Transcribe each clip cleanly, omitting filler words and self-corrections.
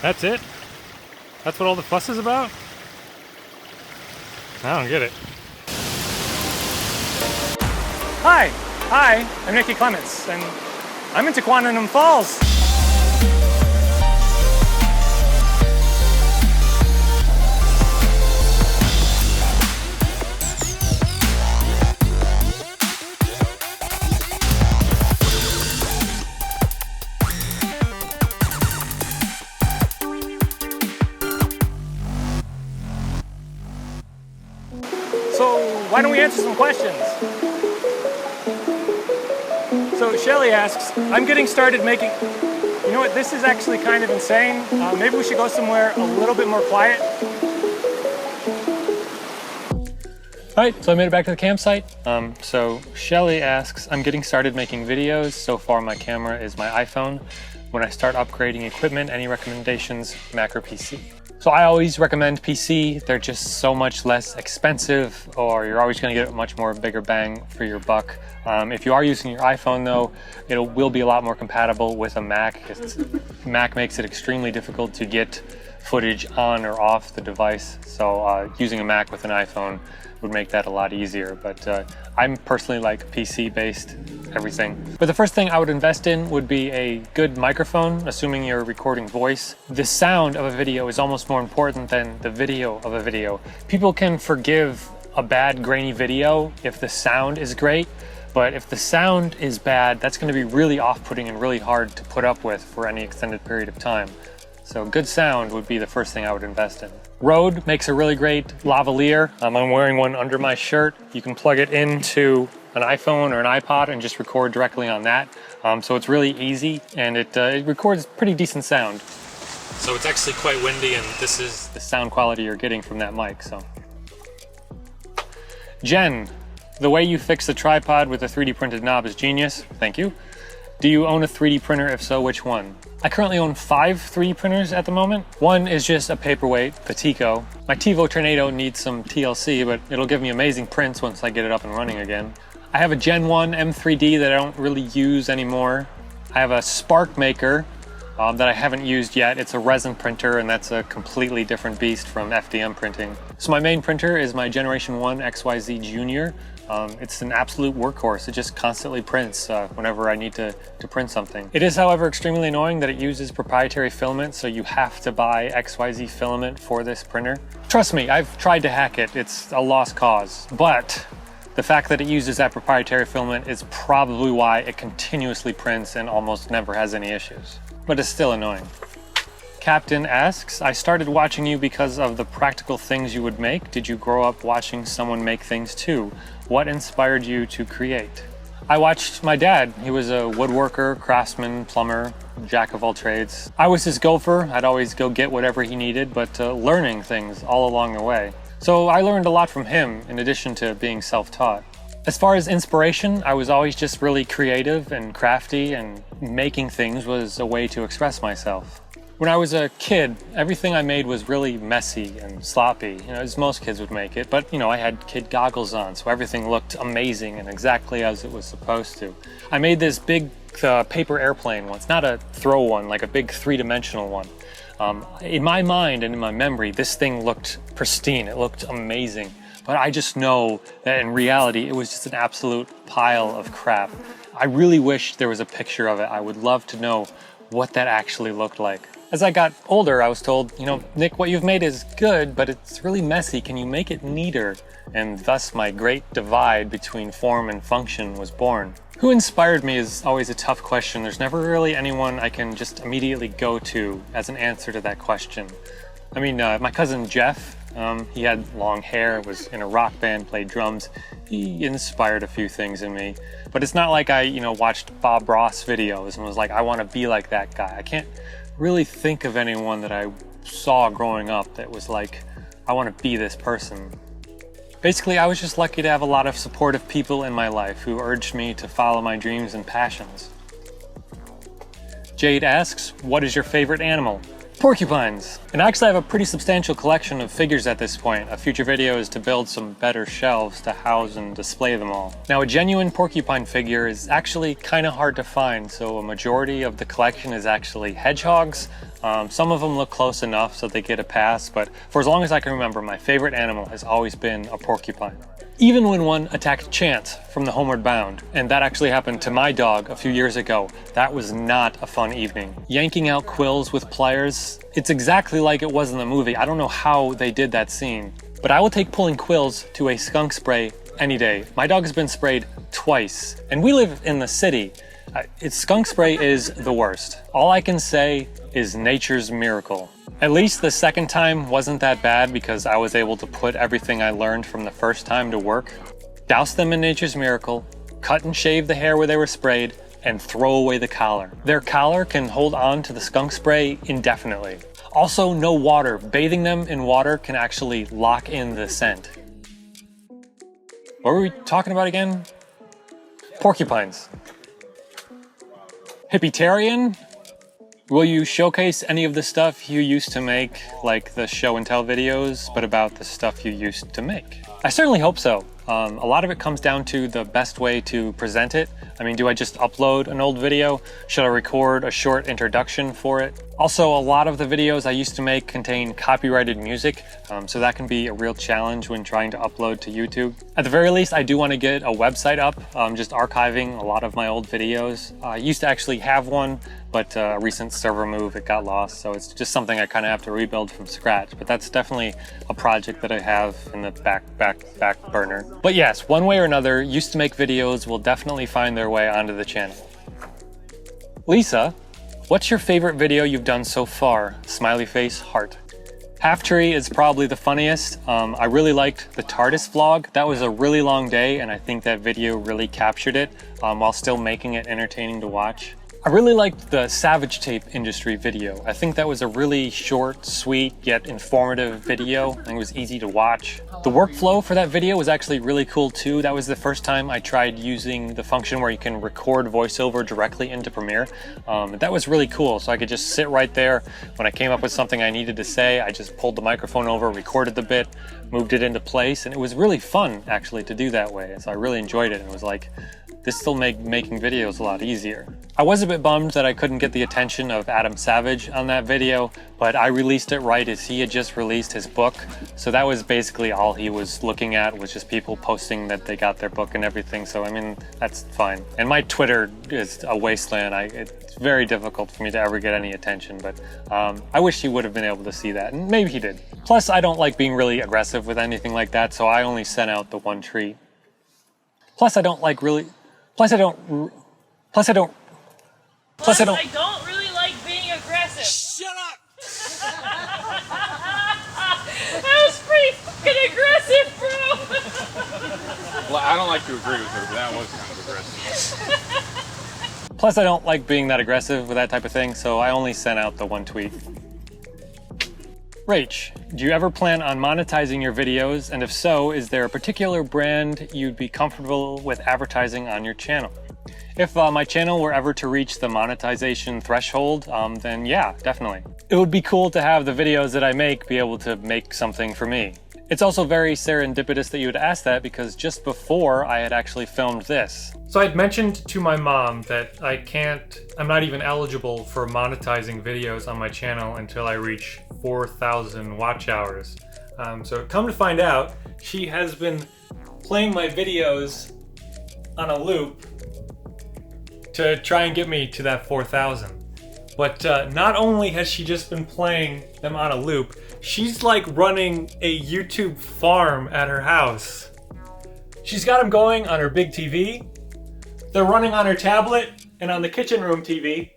That's it? That's what all the fuss is about? I don't get it. Hi, I'm Nicky Clements, and I'm in Tahquamenon Falls. So why don't we answer some questions? So Shelly asks, I'm getting started making, you know what, this is actually kind of insane. Maybe we should go somewhere a little bit more quiet. All right, so I made it back to the campsite. So Shelly asks, I'm getting started making videos. So far my camera is my iPhone. When I start upgrading equipment, any recommendations, Mac or PC? So I always recommend PC. They're just so much less expensive, or you're always gonna get a much more bigger bang for your buck. If you are using your iPhone though, it will be a lot more compatible with a Mac. Mac makes it extremely difficult to get footage on or off the device. So using a Mac with an iPhone would make that a lot easier. But I'm personally like PC-based everything. But the first thing I would invest in would be a good microphone, assuming you're recording voice. The sound of a video is almost more important than the video of a video. People can forgive a bad, grainy video if the sound is great, but if the sound is bad, that's going to be really off-putting and really hard to put up with for any extended period of time. So good sound would be the first thing I would invest in. Rode makes a really great lavalier. I'm wearing one under my shirt. You can plug it into an iPhone or an iPod and just record directly on that. So it's really easy, and it records pretty decent sound. So it's actually quite windy, and this is the sound quality you're getting from that mic. So, Jen, the way you fix the tripod with a 3D printed knob is genius. Thank you. Do you own a 3D printer? If so, which one? I currently own 5 3D printers at the moment. One is just a paperweight, the Tico. My TiVo Tornado needs some TLC, but it'll give me amazing prints once I get it up and running again. I have a Gen 1 M3D that I don't really use anymore. I have a Spark Maker that I haven't used yet. It's a resin printer, and that's a completely different beast from FDM printing. So my main printer is my Generation 1 XYZ Junior. It's an absolute workhorse. It just constantly prints whenever I need to print something. It is, however, extremely annoying that it uses proprietary filament, so you have to buy XYZ filament for this printer. Trust me, I've tried to hack it. It's a lost cause. But the fact that it uses that proprietary filament is probably why it continuously prints and almost never has any issues. But it's still annoying. Captain asks, I started watching you because of the practical things you would make. Did you grow up watching someone make things too? What inspired you to create? I watched my dad. He was a woodworker, craftsman, plumber, jack of all trades. I was his gopher. I'd always go get whatever he needed, but learning things all along the way. So I learned a lot from him in addition to being self-taught. As far as inspiration, I was always just really creative and crafty, and making things was a way to express myself. When I was a kid, everything I made was really messy and sloppy, as most kids would make it. But, I had kid goggles on, so everything looked amazing and exactly as it was supposed to. I made this big paper airplane once, not a throw one, like a big 3-dimensional one. In my mind and in my memory, this thing looked pristine. It looked amazing. But I just know that in reality, it was just an absolute pile of crap. I really wish there was a picture of it. I would love to know what that actually looked like. As I got older, I was told, Nick, what you've made is good, but it's really messy. Can you make it neater? And thus my great divide between form and function was born. Who inspired me is always a tough question. There's never really anyone I can just immediately go to as an answer to that question. My cousin Jeff, he had long hair, was in a rock band, played drums. He inspired a few things in me. But it's not like I, watched Bob Ross videos and was like, I want to be like that guy. I can't really think of anyone that I saw growing up that was like, I want to be this person. Basically, I was just lucky to have a lot of supportive people in my life who urged me to follow my dreams and passions. Jade asks, what is your favorite animal? Porcupines. And I actually have a pretty substantial collection of figures at this point. A future video is to build some better shelves to house and display them all. Now, a genuine porcupine figure is actually kind of hard to find, so a majority of the collection is actually hedgehogs, Some of them look close enough so they get a pass, but for as long as I can remember, my favorite animal has always been a porcupine. Even when one attacked Chance from the Homeward Bound, and that actually happened to my dog a few years ago, that was not a fun evening. Yanking out quills with pliers, it's exactly like it was in the movie. I don't know how they did that scene, but I will take pulling quills to a skunk spray any day. My dog has been sprayed twice, and we live in the city. Skunk spray is the worst. All I can say is nature's miracle. At least the second time wasn't that bad because I was able to put everything I learned from the first time to work, douse them in nature's miracle, cut and shave the hair where they were sprayed, and throw away the collar. Their collar can hold on to the skunk spray indefinitely. Also, no water. Bathing them in water can actually lock in the scent. What were we talking about again? Porcupines. Hippitarian? Will you showcase any of the stuff you used to make, like the show and tell videos, but about the stuff you used to make? I certainly hope so. A lot of it comes down to the best way to present it. I mean, do I just upload an old video? Should I record a short introduction for it? Also, a lot of the videos I used to make contain copyrighted music, so that can be a real challenge when trying to upload to YouTube. At the very least, I do want to get a website up, just archiving a lot of my old videos. I used to actually have one, but a recent server move, it got lost, so it's just something I kind of have to rebuild from scratch. But that's definitely a project that I have in the back burner. But yes, one way or another, used to make videos will definitely find their way onto the channel. Lisa, what's your favorite video you've done so far? Smiley face, heart. Half Tree is probably the funniest. I really liked the TARDIS vlog. That was a really long day, and I think that video really captured it while still making it entertaining to watch. I really liked the Savage Tape Industry video. I think that was a really short, sweet, yet informative video. I think it was easy to watch. The workflow for that video was actually really cool too. That was the first time I tried using the function where you can record voiceover directly into Premiere. That was really cool, so I could just sit right there. When I came up with something I needed to say, I just pulled the microphone over, recorded the bit, moved it into place, and it was really fun actually to do that way. So I really enjoyed it, and it was like, this still made making videos a lot easier. I was a bit bummed that I couldn't get the attention of Adam Savage on that video, but I released it right as he had just released his book. So that was basically all he was looking at, was just people posting that they got their book and everything. So I mean, that's fine. And my Twitter is a wasteland. It's very difficult for me to ever get any attention, but I wish he would have been able to see that, and maybe he did. Plus, I don't like being really aggressive with anything like that, so I only sent out the one treat. Plus, I don't really like being aggressive. Shut up! That was pretty fucking aggressive, bro! Well, I don't like to agree with her, but that was kind of aggressive. Plus, I don't like being that aggressive with that type of thing, so I only sent out the one tweet. Rach, do you ever plan on monetizing your videos? And if so, is there a particular brand you'd be comfortable with advertising on your channel? If my channel were ever to reach the monetization threshold, then yeah, definitely. It would be cool to have the videos that I make be able to make something for me. It's also very serendipitous that you would ask that, because just before I had actually filmed this. So I'd mentioned to my mom that I'm not even eligible for monetizing videos on my channel until I reach 4,000 watch hours. So come to find out, she has been playing my videos on a loop to try and get me to that 4,000. But not only has she just been playing them on a loop, she's like running a YouTube farm at her house. She's got them going on her big TV, they're running on her tablet and on the kitchen room TV,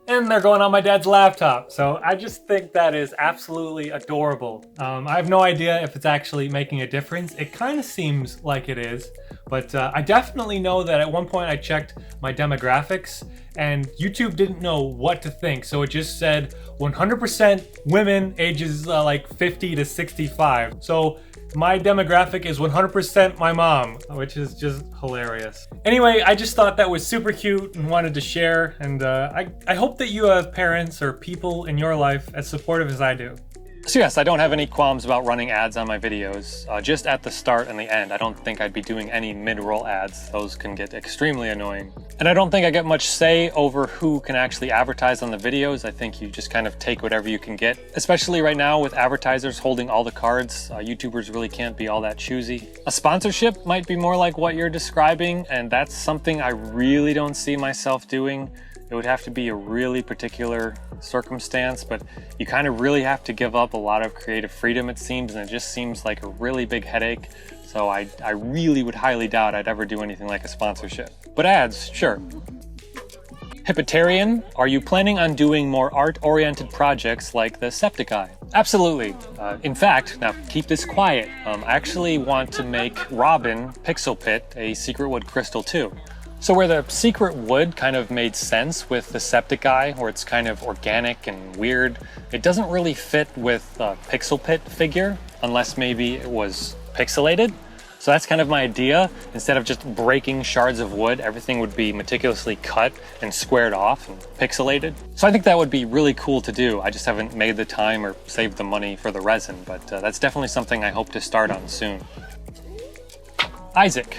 and they're going on my dad's laptop. So I just think that is absolutely adorable. I have no idea if it's actually making a difference. It kind of seems like it is, but I definitely know that at one point I checked my demographics and YouTube didn't know what to think. So it just said 100% women ages like 50 to 65. So my demographic is 100% my mom, which is just hilarious. Anyway, I just thought that was super cute and wanted to share. And I hope that you have parents or people in your life as supportive as I do. So yes, I don't have any qualms about running ads on my videos, just at the start and the end. I don't think I'd be doing any mid-roll ads. Those can get extremely annoying. And I don't think I get much say over who can actually advertise on the videos. I think you just kind of take whatever you can get. Especially right now with advertisers holding all the cards, YouTubers really can't be all that choosy. A sponsorship might be more like what you're describing, and that's something I really don't see myself doing. It would have to be a really particular circumstance, but you kind of really have to give up a lot of creative freedom, it seems, and it just seems like a really big headache. So I really would highly doubt I'd ever do anything like a sponsorship. But ads, sure. Hippitarian, are you planning on doing more art-oriented projects like the Septic Eye? Absolutely. In fact, now keep this quiet. I actually want to make Robin Pixel Pit a Secret Wood Crystal too. So where the secret wood kind of made sense with the Septic Eye, where it's kind of organic and weird, it doesn't really fit with a Pixel Pit figure, unless maybe it was pixelated. So that's kind of my idea. Instead of just breaking shards of wood, everything would be meticulously cut and squared off and pixelated. So I think that would be really cool to do. I just haven't made the time or saved the money for the resin, but that's definitely something I hope to start on soon. Isaac.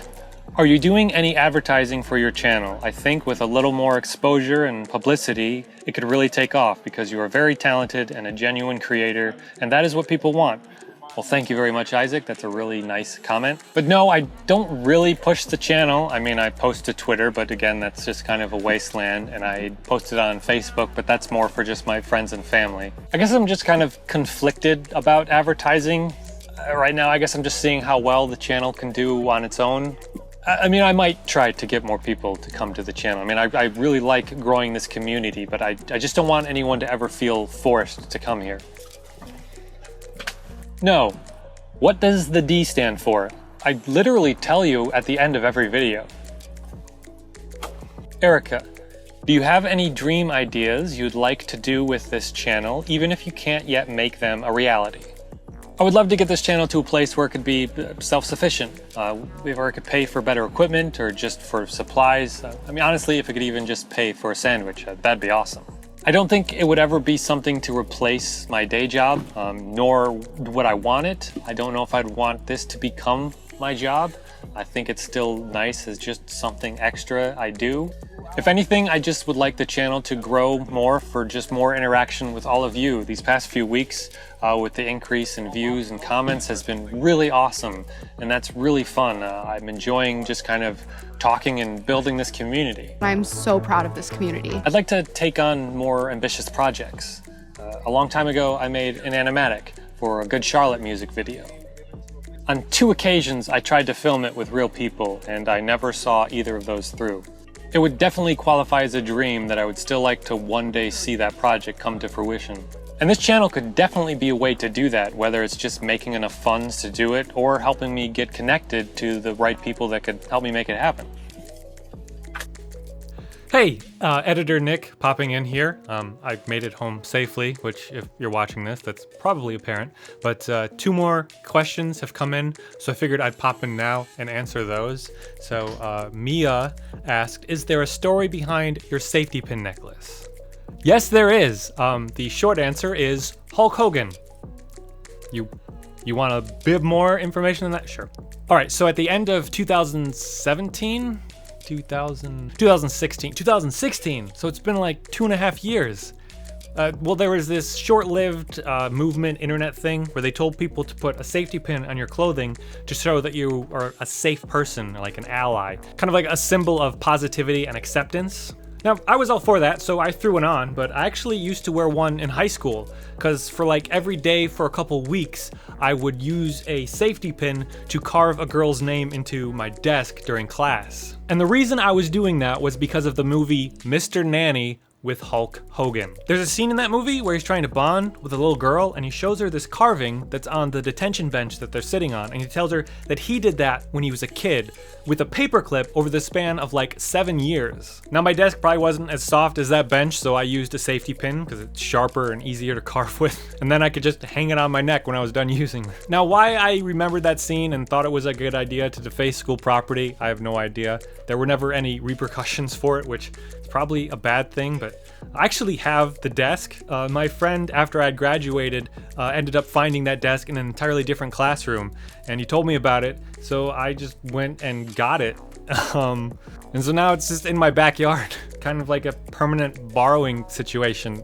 Are you doing any advertising for your channel? I think with a little more exposure and publicity, it could really take off because you are very talented and a genuine creator, and that is what people want. Well, thank you very much, Isaac. That's a really nice comment. But no, I don't really push the channel. I mean, I post to Twitter, but again, that's just kind of a wasteland, and I post it on Facebook, but that's more for just my friends and family. I guess I'm just kind of conflicted about advertising. Right now, I guess I'm just seeing how well the channel can do on its own. I mean, I might try to get more people to come to the channel. I mean, I really like growing this community, but I just don't want anyone to ever feel forced to come here. No. What does the D stand for? I literally tell you at the end of every video. Erica, do you have any dream ideas you'd like to do with this channel, even if you can't yet make them a reality? I would love to get this channel to a place where it could be self-sufficient, where it could pay for better equipment or just for supplies. I mean, honestly, if it could even just pay for a sandwich, that'd be awesome. I don't think it would ever be something to replace my day job, nor would I want it. I don't know if I'd want this to become my job. I think it's still nice as just something extra I do. If anything, I just would like the channel to grow more for just more interaction with all of you. These past few weeks with the increase in views and comments has been really awesome, and that's really fun. I'm enjoying just kind of talking and building this community. I'm so proud of this community. I'd like to take on more ambitious projects. A long time ago, I made an animatic for a Good Charlotte music video. On 2 occasions, I tried to film it with real people, and I never saw either of those through. It would definitely qualify as a dream that I would still like to one day see that project come to fruition. And this channel could definitely be a way to do that, whether it's just making enough funds to do it or helping me get connected to the right people that could help me make it happen. Hey, Editor Nick popping in here. I made it home safely, which if you're watching this, that's probably apparent. But 2 more questions have come in, so I figured I'd pop in now and answer those. So Mia asked, is there a story behind your safety pin necklace? Yes, there is. The short answer is Hulk Hogan. You want a bit more information than that? Sure. All right, so at the end of 2016, so it's been like 2.5 years. Well, there was this short-lived movement internet thing where they told people to put a safety pin on your clothing to show that you are a safe person, like an ally, kind of like a symbol of positivity and acceptance. Now, I was all for that, so I threw one on, but I actually used to wear one in high school, because for like every day for a couple weeks, I would use a safety pin to carve a girl's name into my desk during class. And the reason I was doing that was because of the movie Mr. Nanny with Hulk Hogan. There's a scene in that movie where he's trying to bond with a little girl, and he shows her this carving that's on the detention bench that they're sitting on, and he tells her that he did that when he was a kid with a paperclip over the span of like 7 years. Now my desk probably wasn't as soft as that bench, so I used a safety pin because it's sharper and easier to carve with, and then I could just hang it on my neck when I was done using it. Now why I remembered that scene and thought it was a good idea to deface school property, I have no idea. There were never any repercussions for it, which is probably a bad thing, but I actually have the desk. My friend, after I'd graduated, ended up finding that desk in an entirely different classroom, and he told me about it, so I just went and got it. And so now it's just in my backyard, kind of like a permanent borrowing situation.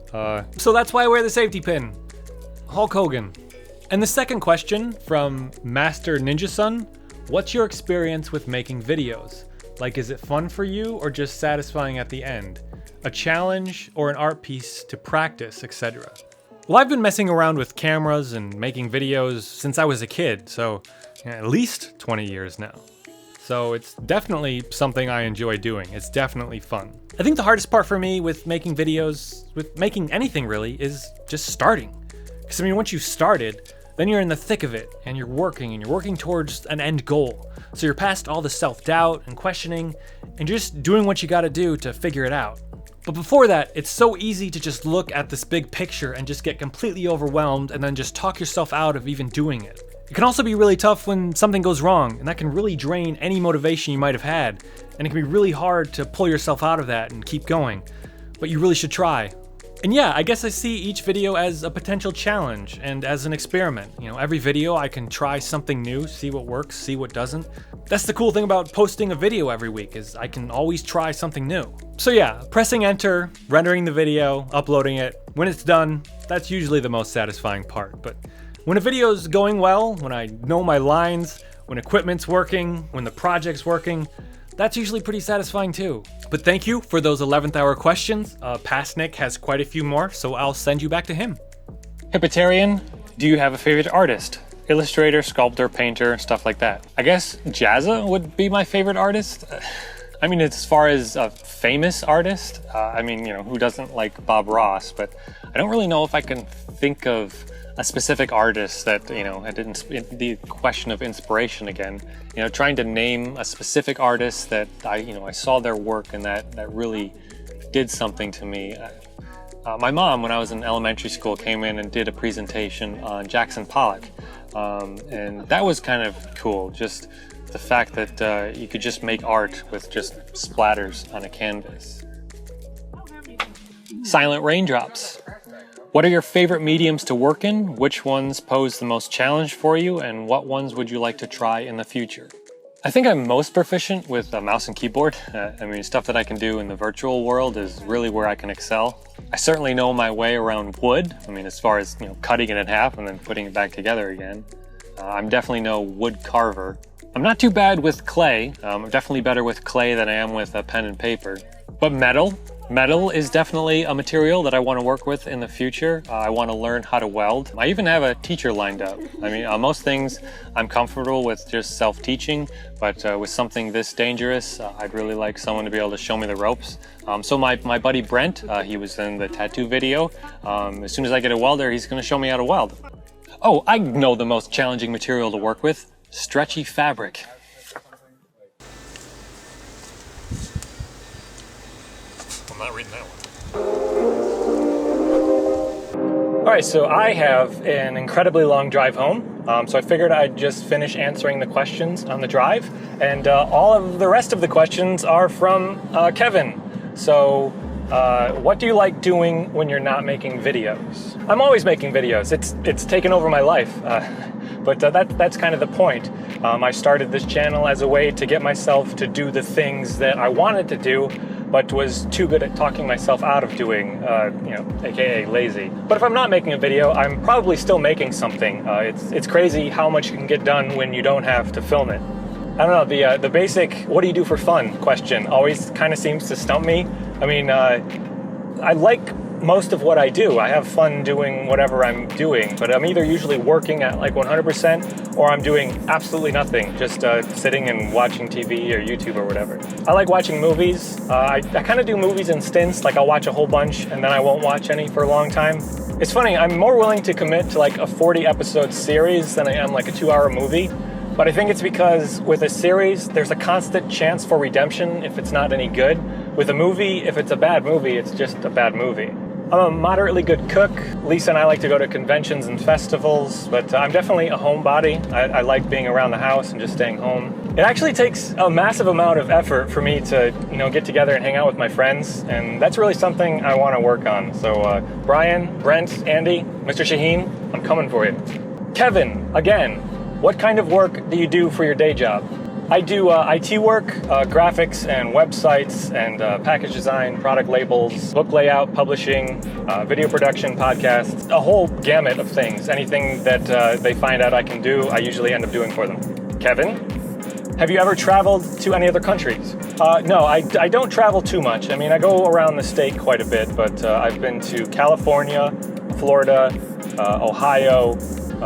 So that's why I wear the safety pin. Hulk Hogan. And the second question from Master Ninja Sun, what's your experience with making videos? Like, is it fun for you or just satisfying at the end? A challenge or an art piece to practice, etc.? Well, I've been messing around with cameras and making videos since I was a kid, so at least 20 years now. So it's definitely something I enjoy doing. It's definitely fun. I think the hardest part for me with making videos, with making anything really, is just starting. Because I mean, once you've started, then you're in the thick of it, and you're working towards an end goal. So you're past all the self-doubt and questioning, and you're just doing what you gotta do to figure it out. But before that, it's so easy to just look at this big picture and just get completely overwhelmed and then just talk yourself out of even doing it. It can also be really tough when something goes wrong, and that can really drain any motivation you might have had, and it can be really hard to pull yourself out of that and keep going. But you really should try. And yeah, I guess I see each video as a potential challenge and as an experiment. You know, every video I can try something new, see what works, see what doesn't. That's the cool thing about posting a video every week, is I can always try something new. So yeah, pressing enter, rendering the video, uploading it, when it's done, that's usually the most satisfying part. But when a video's going well, when I know my lines, when equipment's working, when the project's working, that's usually pretty satisfying too. But thank you for those 11th hour questions. Past Nick has quite a few more, so I'll send you back to him. Hippotarian, do you have a favorite artist? Illustrator, sculptor, painter, stuff like that. I guess Jazza would be my favorite artist. I mean, as far as a famous artist, I mean, you know, who doesn't like Bob Ross, but I don't really know if I can think of a specific artist that, you know, the question of inspiration again, you know, trying to name a specific artist that I saw their work and that really did something to me. My mom, when I was in elementary school, came in and did a presentation on Jackson Pollock, and that was kind of cool. Just the fact that you could just make art with just splatters on a canvas. Silent raindrops. What are your favorite mediums to work in? Which ones pose the most challenge for you? And what ones would you like to try in the future? I think I'm most proficient with a mouse and keyboard. I mean, stuff that I can do in the virtual world is really where I can excel. I certainly know my way around wood. I mean, as far as, you know, cutting it in half and then putting it back together again. I'm definitely no wood carver. I'm not too bad with clay. I'm definitely better with clay than I am with a pen and paper. But metal is definitely a material that I want to work with in the future. I want to learn how to weld. I even have a teacher lined up. I mean, most things I'm comfortable with just self-teaching, but with something this dangerous, I'd really like someone to be able to show me the ropes. So my buddy Brent, he was in the tattoo video. As soon as I get a welder, he's going to show me how to weld. Oh, I know the most challenging material to work with. Stretchy fabric. I'm not reading that one. All right, so I have an incredibly long drive home, so I figured I'd just finish answering the questions on the drive, and all of the rest of the questions are from Kevin. So, what do you like doing when you're not making videos? I'm always making videos. It's taken over my life, but that's kind of the point. I started this channel as a way to get myself to do the things that I wanted to do, but was too good at talking myself out of doing, aka lazy. But if I'm not making a video, I'm probably still making something. It's crazy how much you can get done when you don't have to film it. I don't know, the basic "what do you do for fun" question always kind of seems to stump me. I mean, I like most of what I do. I have fun doing whatever I'm doing, but I'm either usually working at like 100% or I'm doing absolutely nothing, just sitting and watching TV or YouTube or whatever. I like watching movies. I kind of do movies in stints, like I'll watch a whole bunch and then I won't watch any for a long time. It's funny, I'm more willing to commit to like a 40 episode series than I am like a 2-hour movie. But I think it's because with a series, there's a constant chance for redemption if it's not any good. With a movie, if it's a bad movie, it's just a bad movie. I'm a moderately good cook. Lisa and I like to go to conventions and festivals, but I'm definitely a homebody. I like being around the house and just staying home. It actually takes a massive amount of effort for me to, get together and hang out with my friends, and that's really something I want to work on. So, Brian, Brent, Andy, Mr. Shaheen, I'm coming for you. Kevin, again, what kind of work do you do for your day job? I do IT work, graphics and websites and package design, product labels, book layout, publishing, video production, podcasts, a whole gamut of things. Anything that they find out I can do, I usually end up doing for them. Kevin, have you ever traveled to any other countries? No, I don't travel too much. I mean, I go around the state quite a bit, but I've been to California, Florida, Ohio,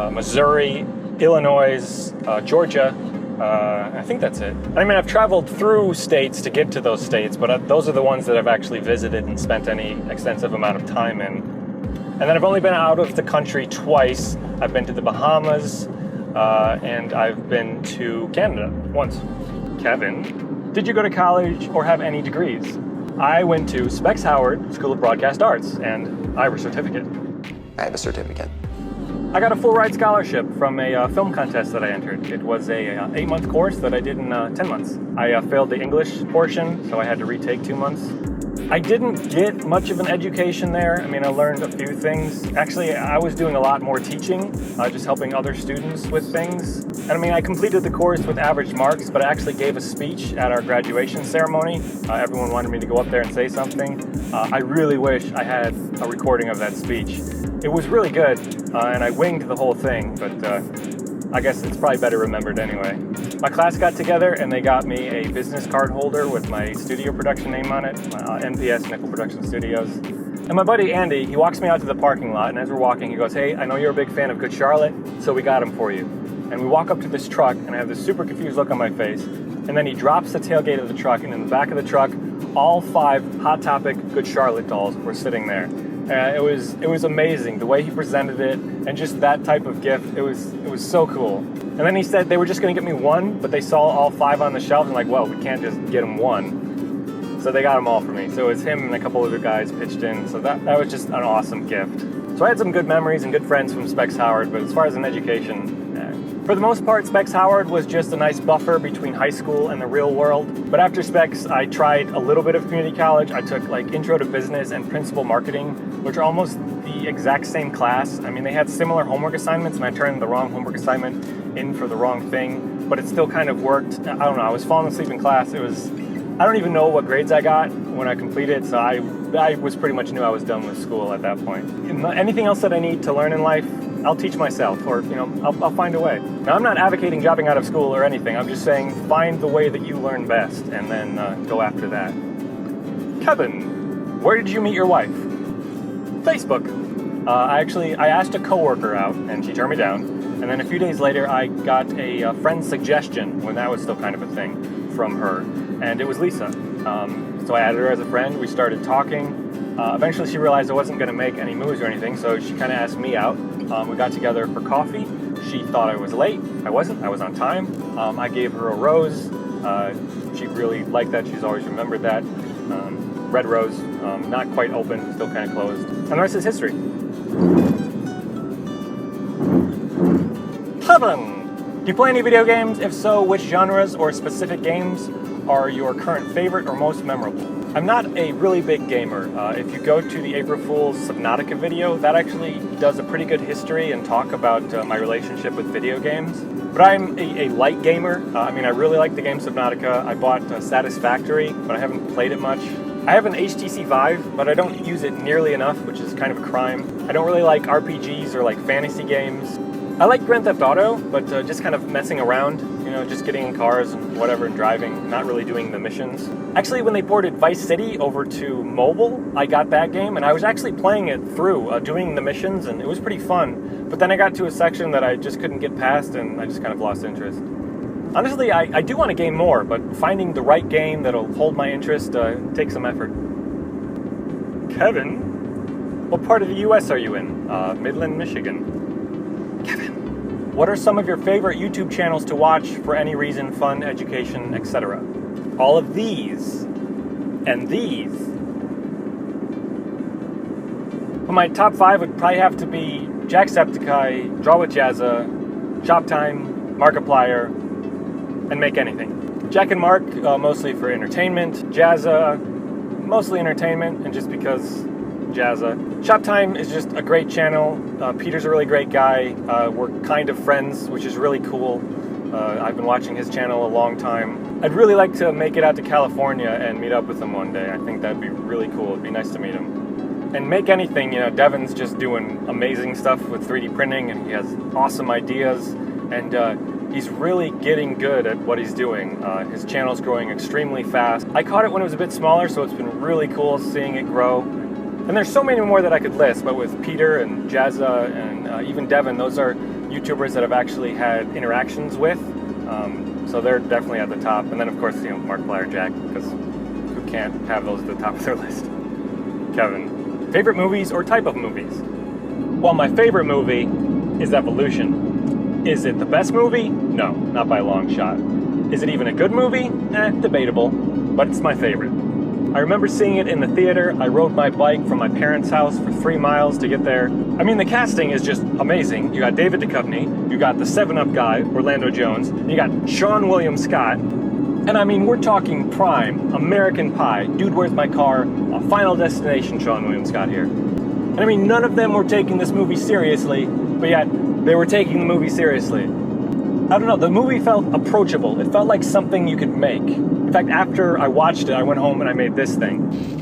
Missouri, Illinois, Georgia. I think that's it. I mean, I've traveled through states to get to those states, but those are the ones that I've actually visited and spent any extensive amount of time in. And then I've only been out of the country twice. I've been to the Bahamas, and I've been to Canada once. Kevin, did you go to college or have any degrees? I went to Specs Howard School of Broadcast Arts, and I have a certificate. I have a certificate. I got a full ride scholarship from a film contest that I entered. It was a 8-month course that I did in 10 months. I failed the English portion, so I had to retake 2 months. I didn't get much of an education there. I mean, I learned a few things. Actually, I was doing a lot more teaching, just helping other students with things. And I mean, I completed the course with average marks, but I actually gave a speech at our graduation ceremony. Everyone wanted me to go up there and say something. I really wish I had a recording of that speech. It was really good, and I winged the whole thing, but I guess it's probably better remembered anyway. My class got together and they got me a business card holder with my studio production name on it, NPS, Nickel Production Studios. And my buddy Andy, he walks me out to the parking lot, and as we're walking, he goes, "Hey, I know you're a big fan of Good Charlotte, so we got him for you." And we walk up to this truck, and I have this super confused look on my face, and then he drops the tailgate of the truck, and in the back of the truck, all 5 Hot Topic Good Charlotte dolls were sitting there. It was amazing, the way he presented it, and just that type of gift, it was so cool. And then he said they were just going to get me one, but they saw all 5 on the shelf, and like, well, we can't just get him one. So they got them all for me. So it was him and a couple other guys pitched in, so that was just an awesome gift. So I had some good memories and good friends from Specs Howard, but as far as an education, for the most part, Specs Howard was just a nice buffer between high school and the real world. But after Specs, I tried a little bit of community college. I took like Intro to Business and Principal Marketing, which are almost the exact same class. I mean, they had similar homework assignments, and I turned the wrong homework assignment in for the wrong thing, but it still kind of worked. I don't know, I was falling asleep in class. I don't even know what grades I got when I completed, so I was pretty much knew I was done with school at that point. Anything else that I need to learn in life, I'll teach myself, or I'll find a way. Now, I'm not advocating dropping out of school or anything. I'm just saying find the way that you learn best, and then go after that. Kevin, where did you meet your wife? Facebook. I asked a coworker out, and she turned me down. And then a few days later, I got a friend's suggestion, when that was still kind of a thing, from her, and it was Lisa. So I added her as a friend. We started talking. Eventually she realized I wasn't going to make any moves or anything, so she kind of asked me out. We got together for coffee. She thought I was late. I wasn't. I was on time. I gave her a rose. She really liked that. She's always remembered that. Red rose, not quite open, still kind of closed. And the rest is history. Kevin! Do you play any video games? If so, which genres or specific games are your current favorite or most memorable? I'm not a really big gamer. If you go to the April Fool's Subnautica video, that actually does a pretty good history and talk about my relationship with video games. But I'm a light gamer. I really like the game Subnautica. I bought Satisfactory, but I haven't played it much. I have an HTC Vive, but I don't use it nearly enough, which is kind of a crime. I don't really like RPGs or like fantasy games. I like Grand Theft Auto, but just kind of messing around, just getting in cars and whatever and driving, not really doing the missions. Actually, when they ported Vice City over to mobile, I got that game, and I was actually playing it through, doing the missions, and it was pretty fun. But then I got to a section that I just couldn't get past, and I just kind of lost interest. Honestly, I do want to game more, but finding the right game that'll hold my interest takes some effort. Kevin, what part of the U.S. are you in? Midland, Michigan. Kevin, what are some of your favorite YouTube channels to watch for any reason, fun, education, etc.? All of these and these. Well, my top 5 would probably have to be Jacksepticeye, Draw with Jazza, Shop Time, Markiplier, and make anything. Jack and Mark, mostly for entertainment. Jazza, mostly entertainment, and just because Jazza. Shop Time is just a great channel. Peter's a really great guy. We're kind of friends, which is really cool. I've been watching his channel a long time. I'd really like to make it out to California and meet up with him one day. I think that'd be really cool. It'd be nice to meet him. And make anything, you know, Devin's just doing amazing stuff with 3D printing, and he has awesome ideas, and he's really getting good at what he's doing. His channel's growing extremely fast. I caught it when it was a bit smaller, so it's been really cool seeing it grow. And there's so many more that I could list, but with Peter and Jazza and even Devin, those are YouTubers that I've actually had interactions with, so they're definitely at the top. And then of course, you know, Markiplier, Jack, because who can't have those at the top of their list? Kevin, favorite movies or type of movies? Well, my favorite movie is Evolution. Is it the best movie? No, not by a long shot. Is it even a good movie? Debatable, but it's my favorite. I remember seeing it in the theater. I rode my bike from my parents' house for 3 miles to get there. I mean, the casting is just amazing. You got David Duchovny, you got the 7-Up guy, Orlando Jones, you got Sean William Scott. And I mean, we're talking prime, American Pie, Dude, Where's My Car, Final Destination Sean William Scott here. And I mean, none of them were taking this movie seriously, but yet they were taking the movie seriously. I don't know, the movie felt approachable. It felt like something you could make. In fact, after I watched it, I went home and I made this thing.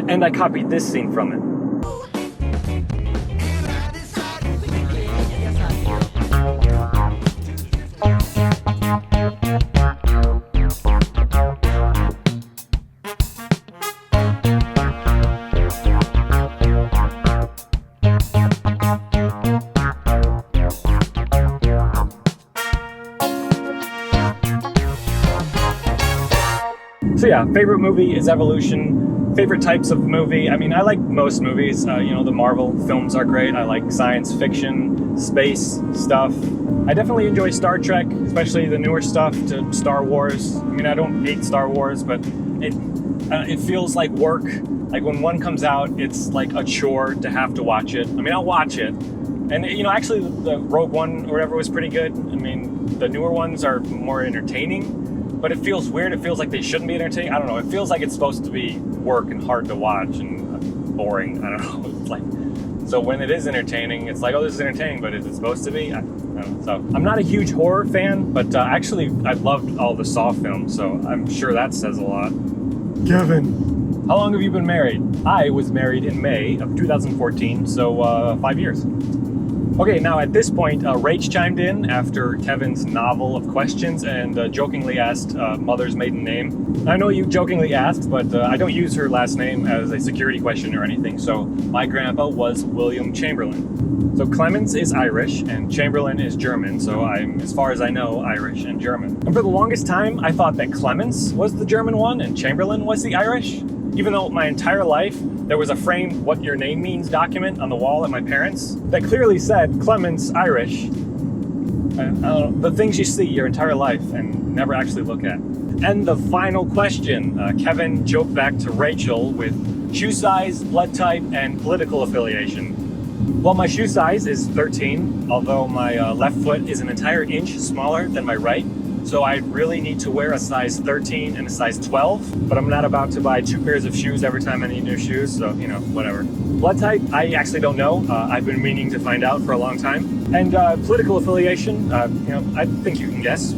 And I copied this scene from it. So yeah, favorite movie is Evolution. Favorite types of movie, I mean, I like most movies. You know, the Marvel films are great. I like science fiction, space stuff. I definitely enjoy Star Trek, especially the newer stuff to Star Wars. I mean, I don't hate Star Wars, but it feels like work. Like when one comes out, it's like a chore to have to watch it. I mean, I'll watch it. And, you know, actually the Rogue One or whatever was pretty good. I mean, the newer ones are more entertaining. But it feels weird. It feels like they shouldn't be entertaining. I don't know. It feels like it's supposed to be work and hard to watch and boring. I don't know. It's like, so when it is entertaining, it's like, oh, this is entertaining, but is it supposed to be? I don't know. So I'm not a huge horror fan, but actually I loved all the Saw films, so I'm sure that says a lot. Kevin, how long have you been married? I was married in May of 2014, so 5 years. Okay, now at this point, Rach chimed in after Kevin's novel of questions and jokingly asked mother's maiden name. I know you jokingly asked, but I don't use her last name as a security question or anything, so my grandpa was William Chamberlain. So Clements is Irish and Chamberlain is German, so I'm, as far as I know, Irish and German. And for the longest time, I thought that Clements was the German one and Chamberlain was the Irish, even though my entire life there was a framed What Your Name Means document on the wall at my parents' that clearly said Clements Irish. The things you see your entire life and never actually look at. And the final question, Kevin joked back to Rachel with shoe size, blood type, and political affiliation. Well, my shoe size is 13, although my left foot is an entire inch smaller than my right. So I really need to wear a size 13 and a size 12, but I'm not about to buy 2 pairs of shoes every time I need new shoes, so, you know, whatever. Blood type, I actually don't know. I've been meaning to find out for a long time. And political affiliation, you know, I think you can guess.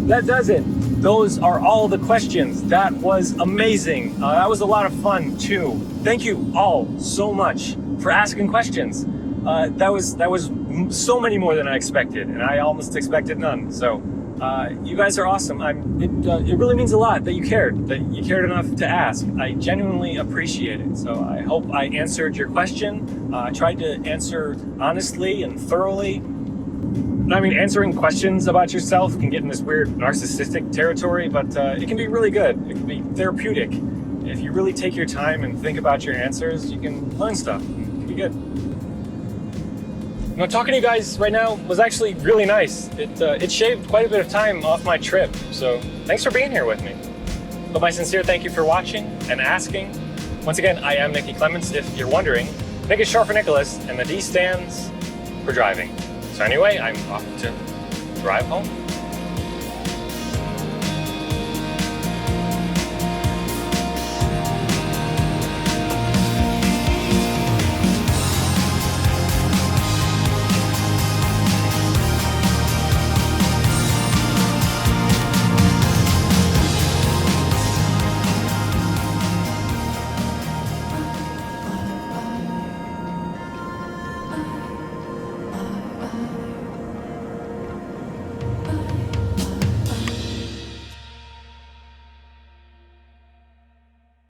That does it. Those are all the questions. That was amazing. That was a lot of fun, too. Thank you all so much for asking questions. That was so many more than I expected, and I almost expected none. So you guys are awesome. It really means a lot that you cared enough to ask. I genuinely appreciate it. So I hope I answered your question. I tried to answer honestly and thoroughly. I mean, answering questions about yourself can get in this weird narcissistic territory, but it can be really good. It can be therapeutic. If you really take your time and think about your answers, you can learn stuff. It can be good. You know, talking to you guys right now was actually really nice. It shaved quite a bit of time off my trip, so thanks for being here with me. But my sincere thank you for watching and asking. Once again, I am Nicky Clements, if you're wondering. Nick is short for Nicholas, and the D stands for driving. So anyway, I'm off to drive home.